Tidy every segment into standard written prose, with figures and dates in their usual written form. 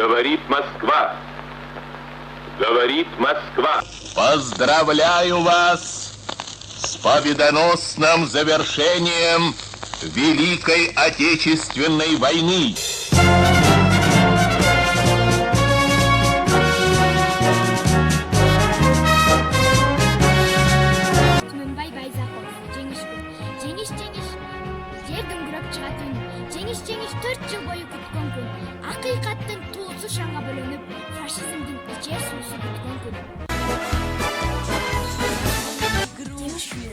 Говорит Москва. Говорит Москва. Поздравляю вас с победоносным завершением Великой Отечественной войны. Жеңиш 4 жыл бою күткөн күн. Акыйкаттын туусу шаңга бөлөнүп, фашизмдин ичер суусу бүткөн күн. Жеңиш күнү.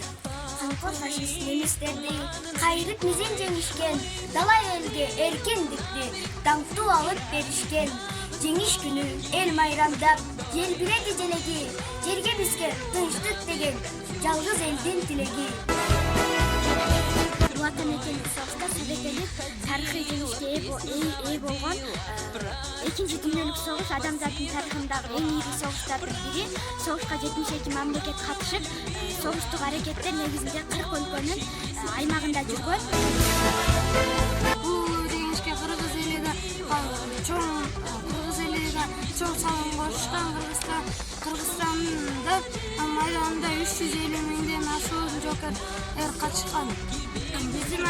Соңку фашист немистерди кайрып мизен жеңишкен, дала элге эркиндикти даңктуу алып беришкен. Жеңиш күнү эл майрамдап, желбиреди желеги, жерге бизге тынчтык деген жалгыз элдин тилеги. Ватан экендик согушта сүрөттөлүп, тарыхый жеңишке ээ болгон Экинчи дүйнөлүк согуш адамзаттын тарыхындагы эң ири согуштардын бири. Согушка 72 мамлекет катышып, согуштук аракеттер негизинде 40 өлкөнүн аймагында жүргөн. Бул жеңишке кыргыз эли да чоң салым кошушкан. Кыргызстанда майданда 350 миңден ашуун жокер катышкан. Биздин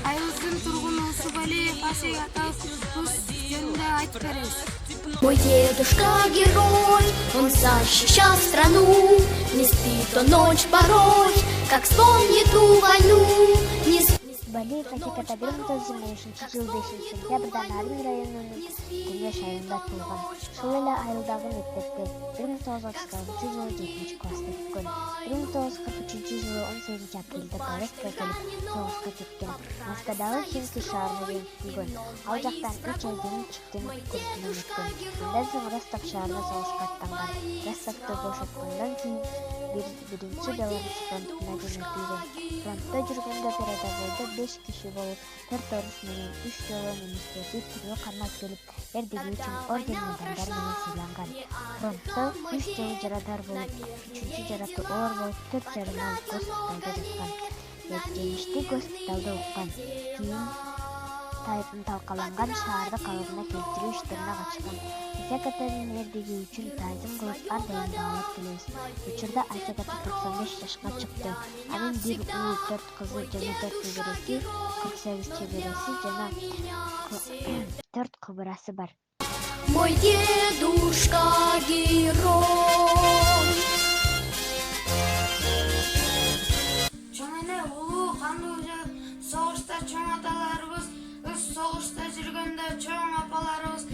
айылдын тургуну Усубалиев Асей атабыз жөнүндө айтып беребиз. Мой дедушка герой, он защищал страну, не спит он ночь порой, как вспомнит ту войну. Балиев Асек ата 1925 жыл 5-сентябрда Нарын районунун Кеңеш айылында туулган. Ушул эле айылдагы мектепте 1930 жылы 7-класста өткөн. 1943 жылы 18 апрелде Брестке келип согушка кеткен. Москвадагы Химки шаарына келген. Ал жактан 3 ай жеңил курсунан өткөн. Андан соң Ростов шаарына согушка аттанган. Ростовду бошоткондон кийин биринчи Беларусь фронтуна жөнөтүлгөн. Фронтто жүргөндө передовойдо 5 киши болуп, 4 орус менен 3 жолу немистерди тирүү кармап келип, эрдиги үчүн орден медалдар менен сыйланган. Фронтто 3 жолу жарадар болуп, 3-чү жараты оор болуп, 4 жарым ай госпиталда жаткан. Жеңишти госпиталда уккан. Кийин талкаланган шаардык алыбына келтирүү иштерине катышкан. Асек атанын эрдиги үчүн таазим кылып ар дайым баалап келебиз. Учурда Асек ата 95 жашка чыкты. Анын 1 уулу, 4 кызы жана 4 небереси, 48 чебереси жана 4 кыбырасы бар. Мой дедушка герой. Чоң эне улуу кандуу согушта чоң аталарыбыз, согушта жүргөндө чоң апаларыбыз,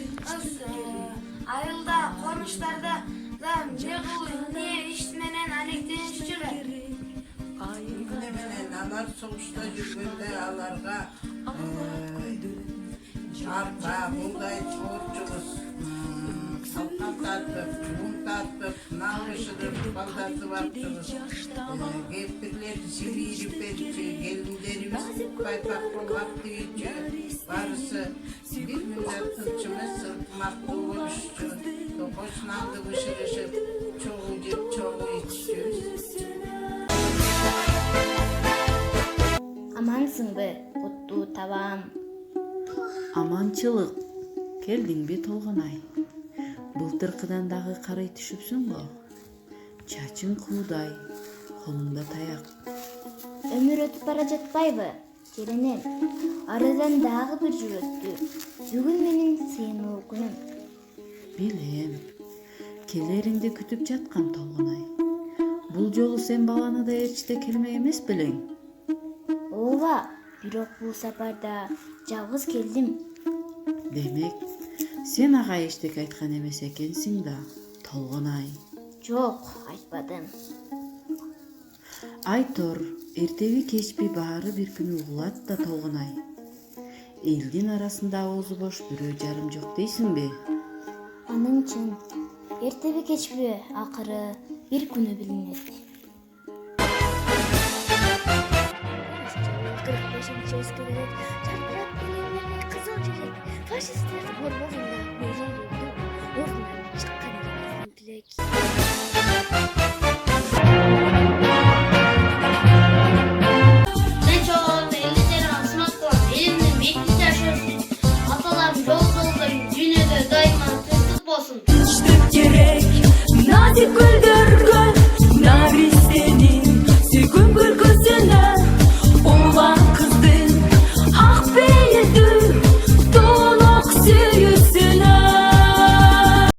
айылда, конуштарда не иш менен алектенишчүлөр. Эмне менен алар согушта жүргөндө аларга арпа, бугай чоочубуз, салкан тартып, жуун тартып, нан бышырып, балдарды баптыбыз. Кемпирлер сибирип берчү, келиндерибиз байпак болгап тийчү, барысы бир мүнөт тынч эмес, ынтымактуу болушчу, токоч нанды бышырышып, чогуу жеп, чогуу иччүбүз. Амансыңбы, куттуу табам? Аманчылык. Келдиңби Толгонай? Былтыркыдан дагы карый түшүпсүңбү? Чачың куудай, колуңда таяк. Өмүр өтүп бара жатпайбы? Жеренем, арадан дагы бир жыл өттү. Бүгүн менин сыйынуу күнүм. Билем. Келериңди күтүп жаткам Толгонай. Бул жолу сен баланы да ээрчите келмек эмес белең? Ооба, бирок бул сапарда жалгыз келдим. Демек, сен ага эчтеке айткан эмес экенсиң да, Толгонай. Жок, айтпадым. Айтор, эртеби кечпи баары бир күнү угулат да Толгонай. Элдин арасында оозу бош бирөө жарым жок дейсиңби? Аның чын. Эртеби кечпи акыры бир күнү билинет. 45-нчи эскерет, жаркырап белеңдерге кызыл желек, фашисттерди борбогунда өзүн жүрдү, ордунан чыккан элибиздин тилек. Мен чоң элдер асмакта, элимдин мектепте жашып, аталарым жол жолдойм, дүйнөдө дайыма Açık güldür